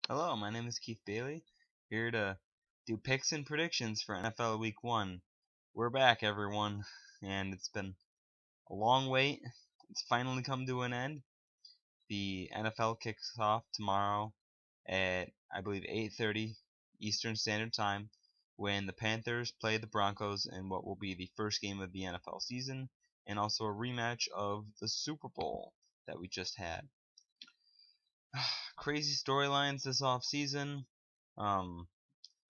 Hello, my name is Keith Bailey, here to do picks and predictions for NFL Week 1. We're back, everyone, and it's been a long wait. It's finally come to an end. The NFL kicks off tomorrow at, I believe, 8:30 Eastern Standard Time when the Panthers play the Broncos in what will be the first game of the NFL season and also a rematch of the Super Bowl that we just had. Crazy storylines this off season. Um,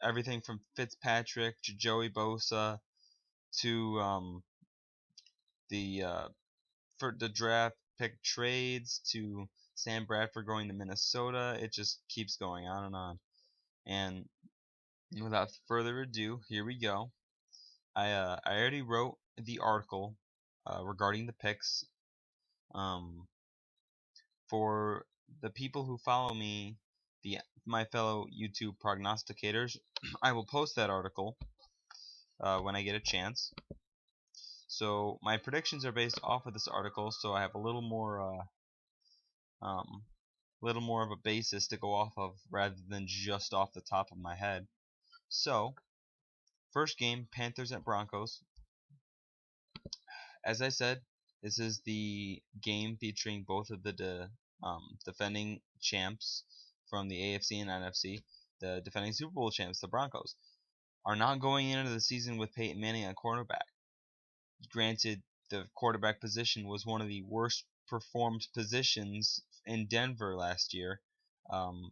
Everything from Fitzpatrick to Joey Bosa to the for the draft pick trades to Sam Bradford going to Minnesota. It just keeps going on and on. And without further ado, here we go. I already wrote the article regarding the picks. Um, for the people who follow me, the my fellow YouTube prognosticators, I will post that article when I get a chance. So my predictions are based off of this article, so I have little more of a basis to go off of rather than just off the top of my head. So first game, Panthers at Broncos. As I said, this is the game featuring both of the defending champs from the AFC and NFC. The defending Super Bowl champs, the Broncos, are not going into the season with Peyton Manning at quarterback. Granted, the quarterback position was one of the worst performed positions in Denver last year.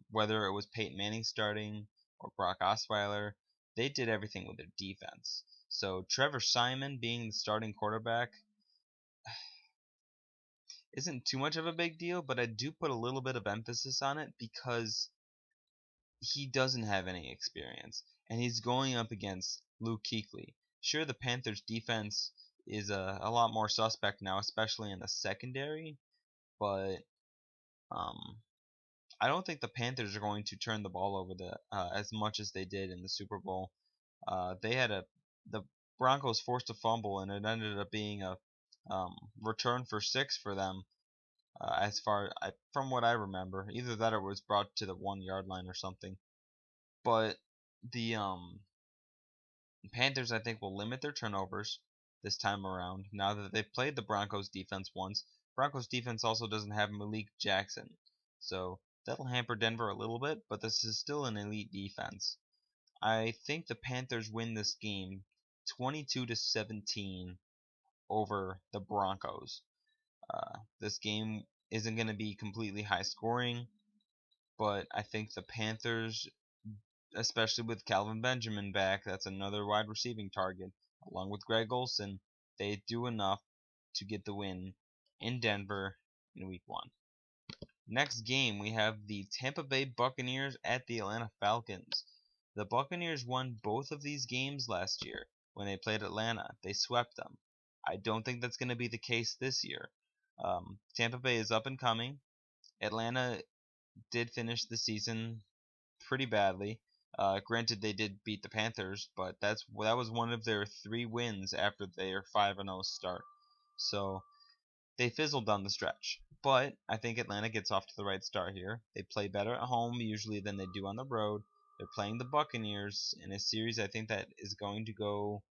Whether it was Peyton Manning starting or Brock Osweiler, they did everything with their defense. So Trevor Simon being the starting quarterback isn't too much of a big deal, but I do put a little bit of emphasis on it because he doesn't have any experience, and he's going up against Luke Kuechly. Sure, the Panthers' defense is a lot more suspect now, especially in the secondary, but um, I don't think the Panthers are going to turn the ball over as much as they did in the Super Bowl. They had the Broncos forced a fumble, and it ended up being a return for six for them. From what I remember, either that or it was brought to the 1 yard line or something. But the Panthers, I think, will limit their turnovers this time around. Now that they've played the Broncos defense once, Broncos defense also doesn't have Malik Jackson, so that'll hamper Denver a little bit. But this is still an elite defense. I think the Panthers win this game 22-17 over the Broncos. This game isn't going to be completely high scoring, but I think the Panthers, especially with Calvin Benjamin back, that's another wide receiving target, along with Greg Olsen, they do enough to get the win in Denver in week 1. Next game, we have the Tampa Bay Buccaneers at the Atlanta Falcons. The Buccaneers won both of these games last year when they played Atlanta. They swept them. I don't think that's going to be the case this year. Tampa Bay is up and coming. Atlanta did finish the season pretty badly. Granted, they did beat the Panthers, but that was one of their 3 wins after their 5-0 start. So they fizzled down the stretch. But I think Atlanta gets off to the right start here. They play better at home usually than they do on the road. They're playing the Buccaneers in a series I think that is going to go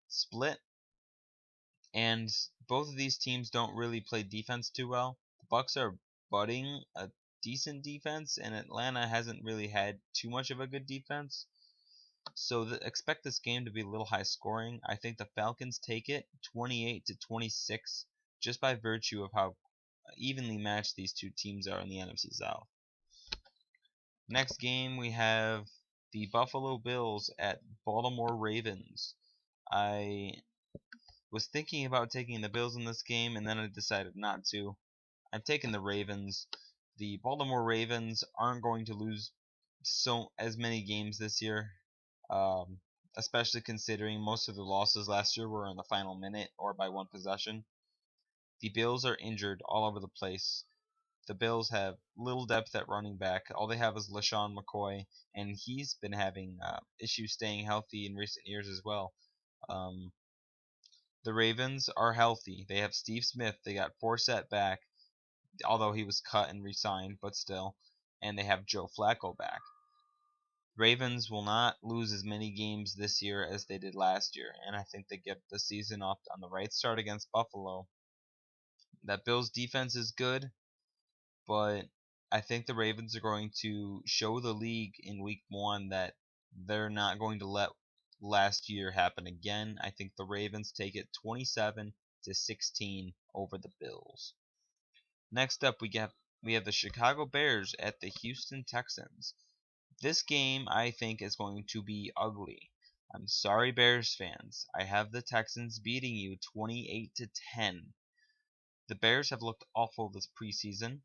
split. And both of these teams don't really play defense too well. The Bucks are budding a decent defense, and Atlanta hasn't really had too much of a good defense. So expect this game to be a little high scoring. I think the Falcons take it 28-26 just by virtue of how evenly matched these two teams are in the NFC South. Next game we have the Buffalo Bills at Baltimore Ravens. I was thinking about taking the Bills in this game, and then I decided not to. I'm taking the Ravens. The Baltimore Ravens aren't going to lose as many games this year, um, especially considering most of the losses last year were in the final minute or by one possession. The Bills are injured all over the place. The Bills have little depth at running back. All they have is LaShawn McCoy, and he's been having issues staying healthy in recent years as well. Um, the Ravens are healthy. They have Steve Smith. They got Forsett back, although he was cut and re-signed, but still. and they have Joe Flacco back. Ravens will not lose as many games this year as they did last year, and I think they get the season off on the right start against Buffalo. That Bills defense is good, but I think the Ravens are going to show the league in week 1 that they're not going to let last year happen again. I think the Ravens take it 27-16 over the Bills. Next up, we have the Chicago Bears at the Houston Texans. This game, I think, is going to be ugly. I'm sorry, Bears fans. I have the Texans beating you 28-10. The Bears have looked awful this preseason.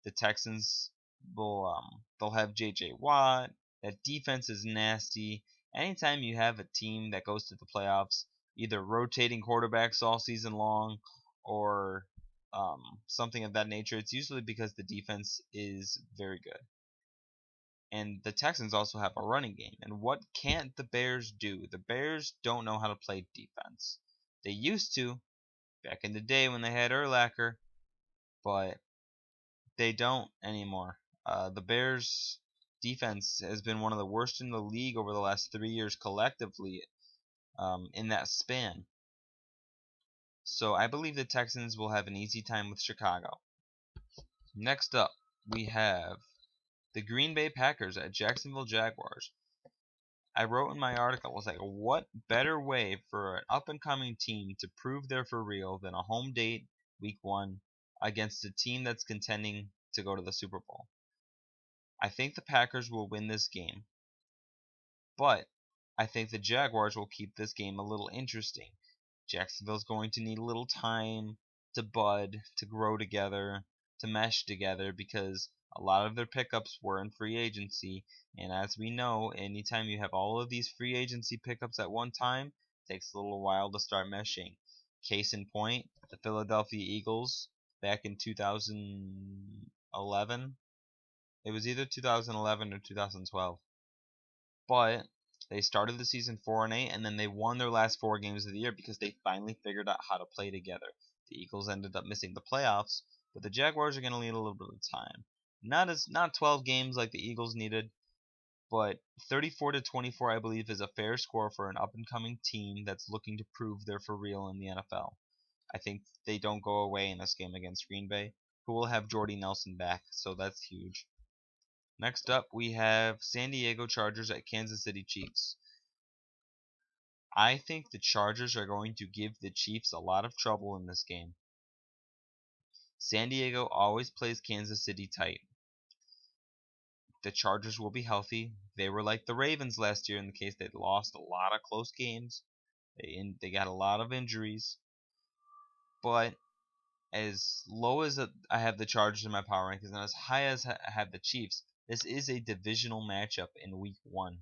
The Texans they'll have J.J. Watt. That defense is nasty. Anytime you have a team that goes to the playoffs, either rotating quarterbacks all season long or something of that nature, it's usually because the defense is very good. And the Texans also have a running game. And what can't the Bears do? The Bears don't know how to play defense. They used to back in the day when they had Urlacher, but they don't anymore. The Bears' defense has been one of the worst in the league over the last 3 years collectively in that span. So I believe the Texans will have an easy time with Chicago. Next up, we have the Green Bay Packers at Jacksonville Jaguars. I wrote in my article, I was like, what better way for an up-and-coming team to prove they're for real than a home date week 1 against a team that's contending to go to the Super Bowl? I think the Packers will win this game, but I think the Jaguars will keep this game a little interesting. Jacksonville's going to need a little time to bud, to grow together, to mesh together, because a lot of their pickups were in free agency, and as we know, anytime you have all of these free agency pickups at one time, it takes a little while to start meshing. Case in point, the Philadelphia Eagles back in 2011. It was either 2011 or 2012. But they started the season 4-8, and then they won their last 4 games of the year because they finally figured out how to play together. The Eagles ended up missing the playoffs, but the Jaguars are going to need a little bit of time. Not 12 games like the Eagles needed, but 34-24 I believe is a fair score for an up-and-coming team that's looking to prove they're for real in the NFL. I think they don't go away in this game against Green Bay, who will have Jordy Nelson back, so that's huge. Next up, we have San Diego Chargers at Kansas City Chiefs. I think the Chargers are going to give the Chiefs a lot of trouble in this game. San Diego always plays Kansas City tight. The Chargers will be healthy. They were like the Ravens last year in the case they lost a lot of close games. They got a lot of injuries. But as low as I have the Chargers in my power rankings and as high as I have the Chiefs, this is a divisional matchup in week 1.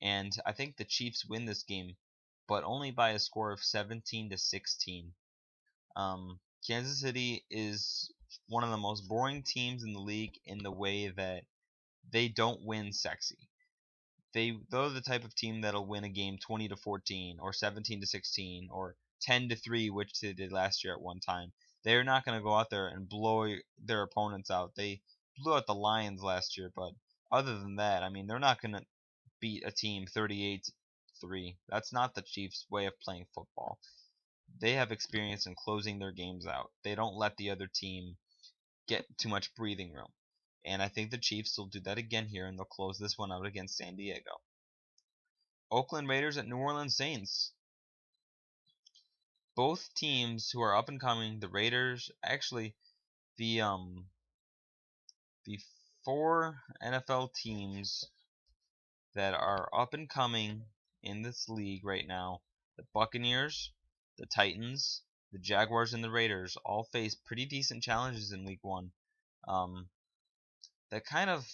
And I think the Chiefs win this game, but only by a score of 17-16. Kansas City is one of the most boring teams in the league in the way that they don't win sexy. They're the type of team that'll win a game 20-14 or 17-16 or 10-3, which they did last year at one time. They're not going to go out there and blow their opponents out. They blew out the Lions last year, but other than that, I mean, they're not going to beat a team 38-3. That's not the Chiefs' way of playing football. They have experience in closing their games out. They don't let the other team get too much breathing room. And I think the Chiefs will do that again here, and they'll close this one out against San Diego. Oakland Raiders at New Orleans Saints. Both teams who are up and coming, the Raiders, actually, the 4 NFL teams that are up and coming in this league right now, the Buccaneers, the Titans, the Jaguars, and the Raiders all face pretty decent challenges in week 1. That kind of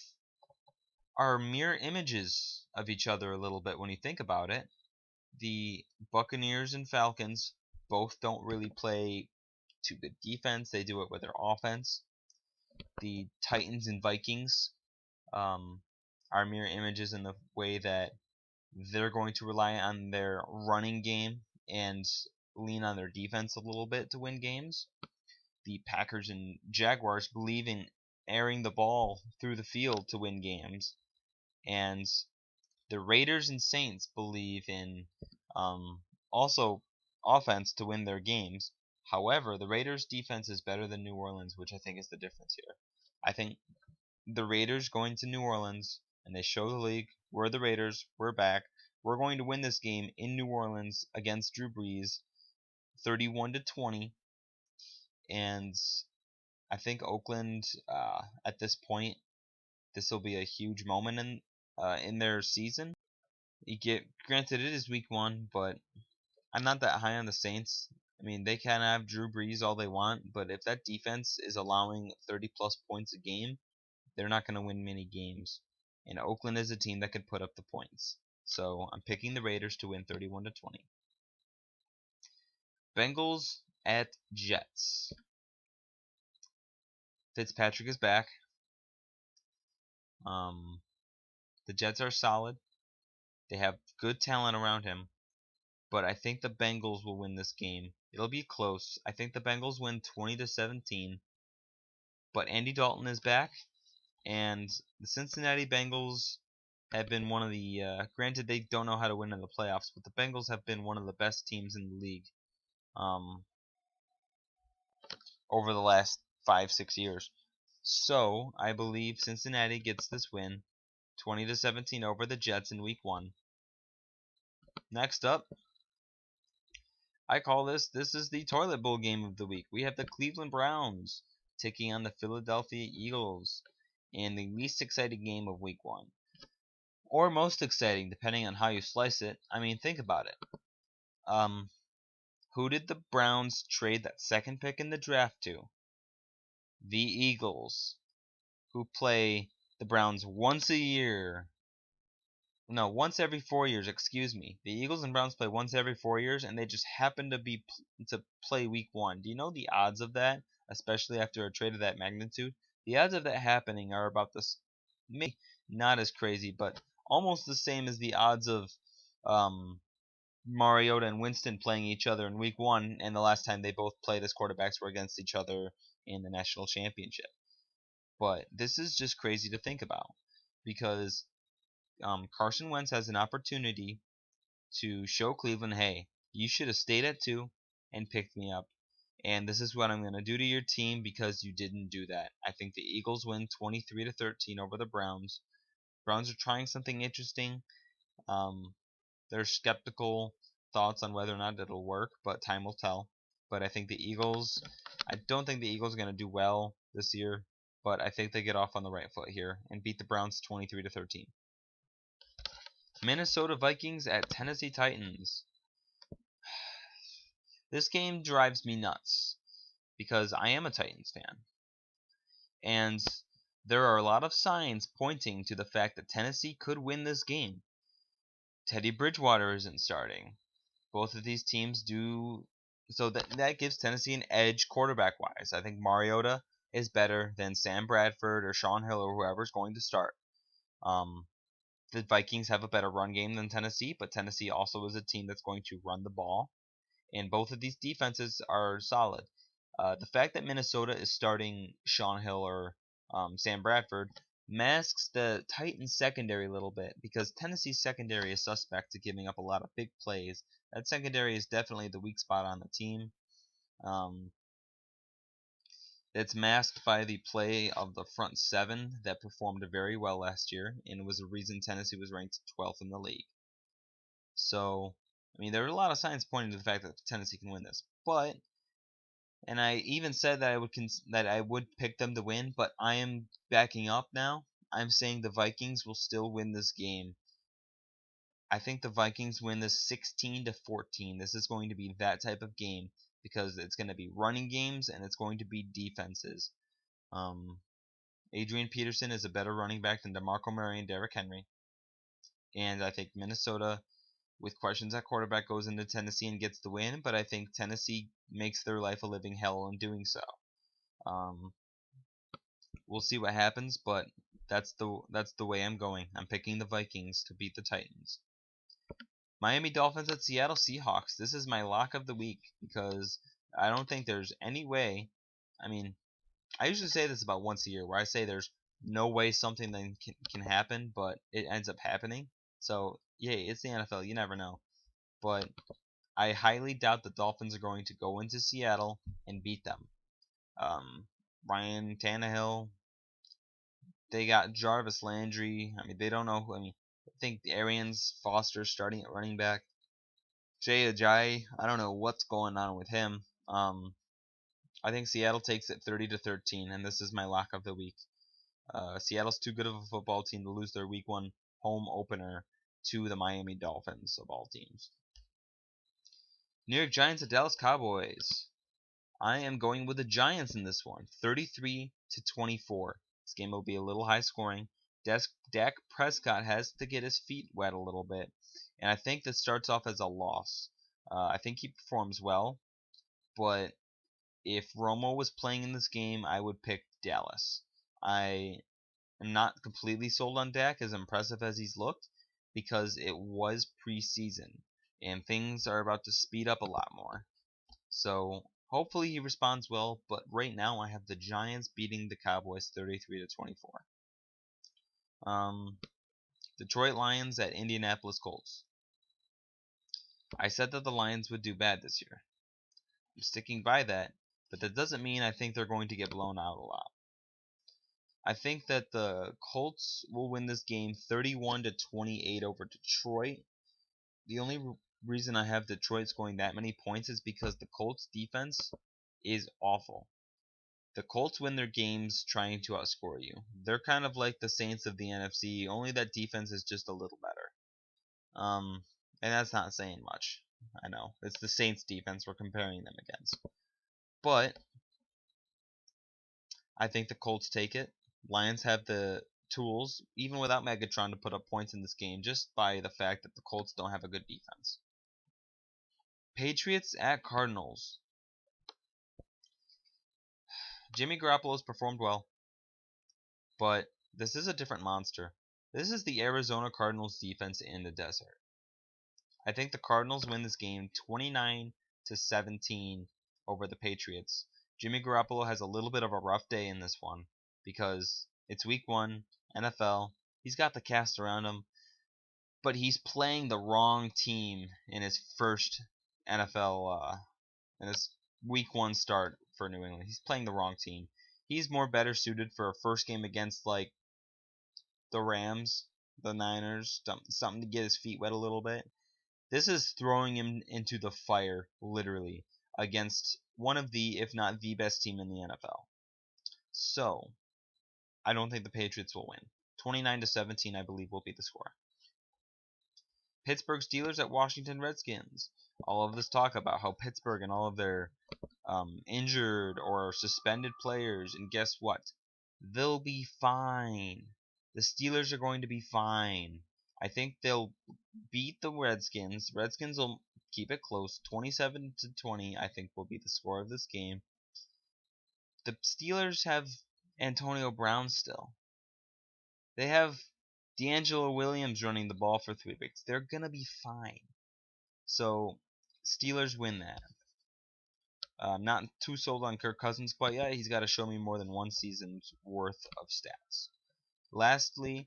are mirror images of each other a little bit when you think about it. The Buccaneers and Falcons both don't really play too good defense. They do it with their offense. The Titans and Vikings are mirror images in the way that they're going to rely on their running game and lean on their defense a little bit to win games. The Packers and Jaguars believe in airing the ball through the field to win games, and the Raiders and Saints believe in also offense to win their games. However, the Raiders' defense is better than New Orleans, which I think is the difference here. I think the Raiders going to New Orleans and they show the league, we're the Raiders, we're back. We're going to win this game in New Orleans against Drew Brees, 31-20, and I think Oakland at this point, this will be a huge moment in their season. You get granted it is week 1, but I'm not that high on the Saints. I mean, they can have Drew Brees all they want, but if that defense is allowing 30 plus points a game, they're not going to win many games. And Oakland is a team that can put up the points. So I'm picking the Raiders to win 31-20. Bengals at Jets. Fitzpatrick is back. The Jets are solid. They have good talent around him. But I think the Bengals will win this game. It'll be close. I think the Bengals win 20-17. But Andy Dalton is back, and the Cincinnati Bengals have been one of the granted they don't know how to win in the playoffs, but the Bengals have been one of the best teams in the league over the last 5-6 years. So I believe Cincinnati gets this win, 20-17 over the Jets in week 1. Next up, I call this is the toilet bowl game of the week. We have the Cleveland Browns taking on the Philadelphia Eagles in the least exciting game of week 1. Or most exciting, depending on how you slice it. I mean, think about it. Who did the Browns trade that second pick in the draft to? The Eagles, who play the Browns once a year. No, once every 4 years, excuse me. The Eagles and Browns play once every 4 years, and they just happen to play week 1. Do you know the odds of that, especially after a trade of that magnitude? The odds of that happening are about this, maybe not as crazy, but almost the same as the odds of Mariota and Winston playing each other in week 1, and the last time they both played as quarterbacks were against each other in the national championship. But this is just crazy to think about, because Carson Wentz has an opportunity to show Cleveland, hey, you should have stayed at 2 and picked me up. And this is what I'm going to do to your team because you didn't do that. I think the Eagles win 23-13 over the Browns. Browns are trying something interesting. There's skeptical thoughts on whether or not it'll work, but time will tell. But I think I don't think the Eagles are going to do well this year, but I think they get off on the right foot here and beat the Browns 23-13. Minnesota Vikings at Tennessee Titans. This game drives me nuts because I am a Titans fan. And there are a lot of signs pointing to the fact that Tennessee could win this game. Teddy Bridgewater isn't starting. Both of these teams do, so that gives Tennessee an edge quarterback-wise. I think Mariota is better than Sam Bradford or Sean Hill or whoever's going to start. The Vikings have a better run game than Tennessee, but Tennessee also is a team that's going to run the ball. And both of these defenses are solid. The fact that Minnesota is starting Sean Hill or Sam Bradford masks the Titans secondary a little bit, because Tennessee's secondary is suspect to giving up a lot of big plays. That secondary is definitely the weak spot on the team. It's masked by the play of the front 7 that performed very well last year, and was the reason Tennessee was ranked 12th in the league. So, I mean, there are a lot of signs pointing to the fact that Tennessee can win this. But, and I even said that I would pick them to win, but I am backing up now. I'm saying the Vikings will still win this game. I think the Vikings win this 16-14. This is going to be that type of game because it's going to be running games and it's going to be defenses. Adrian Peterson is a better running back than DeMarco Murray and Derrick Henry. And I think Minnesota, with questions at quarterback, goes into Tennessee and gets the win, but I think Tennessee makes their life a living hell in doing so. We'll see what happens, but that's the way I'm going. I'm picking the Vikings to beat the Titans. Miami Dolphins at Seattle Seahawks. This is my lock of the week because I don't think there's any way. I mean, I usually say this about once a year, where I say there's no way something then can happen, but it ends up happening. So, yeah, it's the NFL. You never know. But I highly doubt the Dolphins are going to go into Seattle and beat them. Ryan Tannehill, they got Jarvis Landry. I mean, they don't know who. I mean, I think Arians Foster starting at running back. Jay Ajayi, I don't know what's going on with him. I think Seattle takes it 30-13, and this is my lock of the week. Seattle's too good of a football team to lose their Week 1 home opener to the Miami Dolphins of all teams. New York Giants at Dallas Cowboys. I am going with the Giants in this one, 33-24. This game will be a little high scoring. Dak Prescott has to get his feet wet a little bit, and I think this starts off as a loss. I think he performs well, but if Romo was playing in this game, I would pick Dallas. I am not completely sold on Dak, as impressive as he's looked, because it was preseason, and things are about to speed up a lot more. So hopefully he responds well, but right now I have the Giants beating the Cowboys 33-24. Detroit Lions at Indianapolis Colts. I said that the Lions would do bad this year. I'm sticking by that, but that doesn't mean I think they're going to get blown out a lot. I think that the Colts will win this game 31-28 over Detroit. The only reason I have Detroit scoring that many points is because the Colts defense is awful. The Colts win their games trying to outscore you. They're kind of like the Saints of the NFC, only that defense is just a little better. And that's not saying much. I know. It's the Saints defense we're comparing them against. But I think the Colts take it. Lions have the tools, even without Megatron, to put up points in this game just by the fact that the Colts don't have a good defense. Patriots at Cardinals. Jimmy Garoppolo's performed well, but this is a different monster. This is the Arizona Cardinals defense in the desert. I think the Cardinals win this game 29-17 over the Patriots. Jimmy Garoppolo has a little bit of a rough day in this one because it's week 1, NFL. He's got the cast around him, but he's playing the wrong team in his first NFL in his week 1 start for New England. He's playing the wrong team. He's more better suited for a first game against like the Rams, the Niners, something to get his feet wet a little bit. This is throwing him into the fire, literally, against one of the, if not the best team in the NFL. So, I don't think the Patriots will win. 29-17, I believe, will be the score. Pittsburgh Steelers at Washington Redskins. All of this talk about how Pittsburgh and all of their injured or suspended players, and guess what? They'll be fine. The Steelers are going to be fine. I think they'll beat the Redskins. Redskins will keep it close. 27-20, I think, will be the score of this game. The Steelers have Antonio Brown still. They have D'Angelo Williams running the ball for 3 weeks. They're going to be fine. So, Steelers win that. I'm not too sold on Kirk Cousins quite yet. He's got to show me more than one season's worth of stats. Lastly,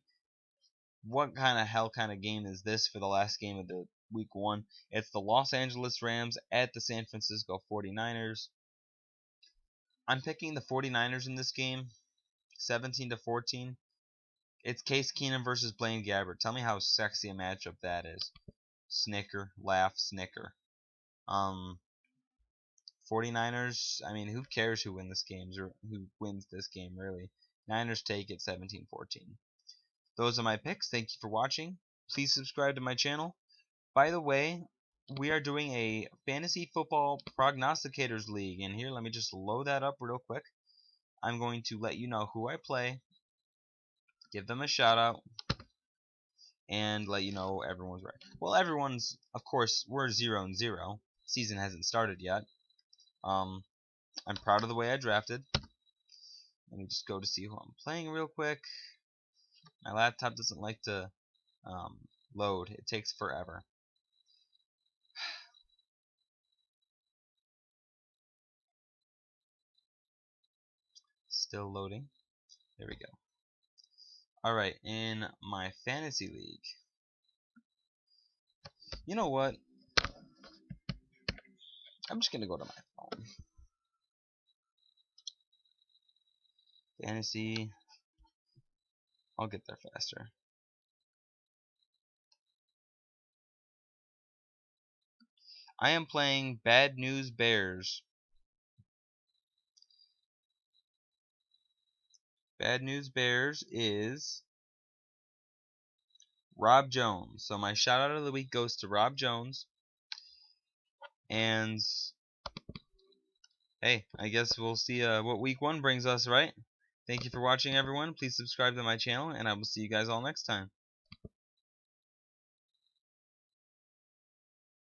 what kind of hell kind of game is this for the last game of the week 1? It's the Los Angeles Rams at the San Francisco 49ers. I'm picking the 49ers in this game, 17-14. It's Case Keenum versus Blaine Gabbert. Tell me how sexy a matchup that is. Snicker, laugh, snicker. 49ers, I mean, who cares who wins this game or who wins this game, really? Niners take it 17-14. Those are my picks. Thank you for watching. Please subscribe to my channel. By the way, we are doing a fantasy football prognosticators league. And here, let me just load that up real quick. I'm going to let you know who I play, give them a shout out, and let you know everyone's right. Well, everyone's, of course, we're 0-0. Season hasn't started yet. I'm proud of the way I drafted. Let me just go to see who I'm playing real quick. My laptop doesn't like to load. It takes forever. Still loading. There we go. Alright, in my fantasy league. You know what? I'm just going to go to my phone. Fantasy. I'll get there faster. I am playing Bad News Bears. Bad News Bears is Rob Jones. So my shout out of the week goes to Rob Jones. And hey, I guess we'll see what week 1 brings us, right? Thank you for watching, everyone. Please subscribe to my channel, and I will see you guys all next time.